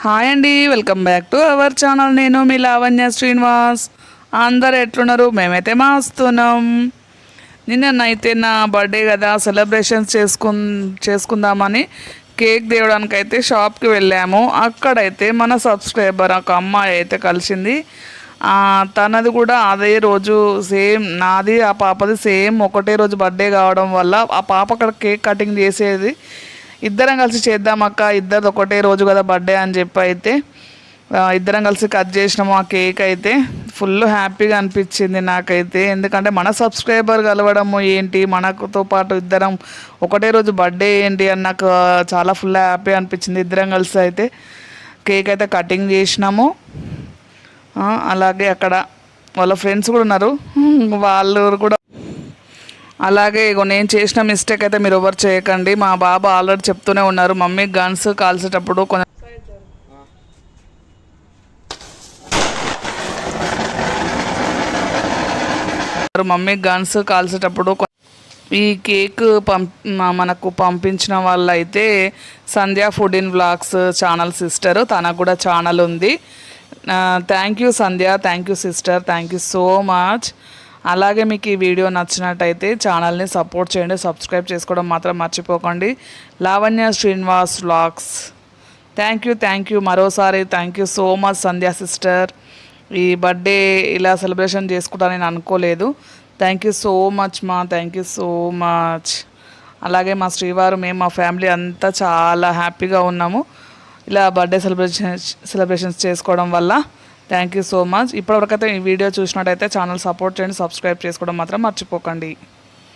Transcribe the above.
Hi అండి, welcome back to our channel. నేను మీ లావణ్య శ్రీనివాస్. అందరు ఎట్లున్నారు? మేమైతే మాస్తున్నాం. నిన్ననైతే నా బర్త్డే కదా, సెలబ్రేషన్స్ చేసుకుందామని కేక్ తేవడానికి అయితే షాప్కి వెళ్ళాము. అక్కడైతే మన సబ్స్క్రైబర్ ఒక అమ్మాయి అయితే కలిసింది. తనది కూడా అదే రోజు సేమ్ నాది ఆ పాపది సేమ్ ఒకటే రోజు బర్త్డే కావడం వల్ల ఆ పాప అక్కడ కేక్ కటింగ్ చేసేది. ఇద్దరం కలిసి చేద్దామక్క, ఇద్దరిది ఒకటే రోజు కదా బర్త్డే అని చెప్పి అయితే ఇద్దరం కలిసి కట్ చేసినాము. ఆ కేక్ అయితే ఫుల్ హ్యాపీగా అనిపించింది నాకైతే. ఎందుకంటే మన సబ్స్క్రైబర్ కలవడము ఏంటి, మనతో పాటు ఇద్దరం ఒకటే రోజు బర్త్డే ఏంటి అని నాకు చాలా ఫుల్ హ్యాపీ అనిపించింది. ఇద్దరం కలిసి అయితే కేక్ అయితే కటింగ్ చేసినాము. అలాగే అక్కడ వాళ్ళ ఫ్రెండ్స్ కూడా ఉన్నారు, వాళ్ళు కూడా. అలాగే ఇగో నేను చేసిన మిస్టేక్ అయితే మీరు ఎవరు చేయకండి. మా బాబు ఆల్రెడీ చెప్తూనే ఉన్నారు, మమ్మీ గన్స్ కాల్చేటప్పుడు కొంచెం ఈ కేక్ మనకు పంపించిన వాళ్ళు అయితే Sandhya food in vlogs channel sister, తనకు కూడా ఛానల్ ఉంది. Thank you Sandhya, thank you sister, thank you so much. అలాగే మీకు ఈ వీడియో నచ్చినట్టయితే ఛానల్ని సపోర్ట్ చేయండి, సబ్స్క్రైబ్ చేసుకోవడం మాత్రం మర్చిపోకండి. Lavanya Srinivas vlogs. Thank you మరోసారి. Thank you so much Sandhya sister. ఈ బర్త్డే ఇలా సెలబ్రేషన్ చేసుకుంటానని నేను అనుకోలేదు. థ్యాంక్ యూ సో మచ్ మా, థ్యాంక్ యూ సో మచ్. అలాగే మా శ్రీవారు, మేము మా ఫ్యామిలీ అంతా చాలా హ్యాపీగా ఉన్నాము ఇలా బర్త్డే సెలబ్రేషన్స్ చేసుకోవడం వల్ల. Thank you so much. ఇప్పటివరకైతే ఈ వీడియో చూసినట్టయితే ఛానల్ సపోర్ట్ చేయండి, సబ్స్క్రైబ్ చేసుకోవడం మాత్రం మర్చిపోకండి.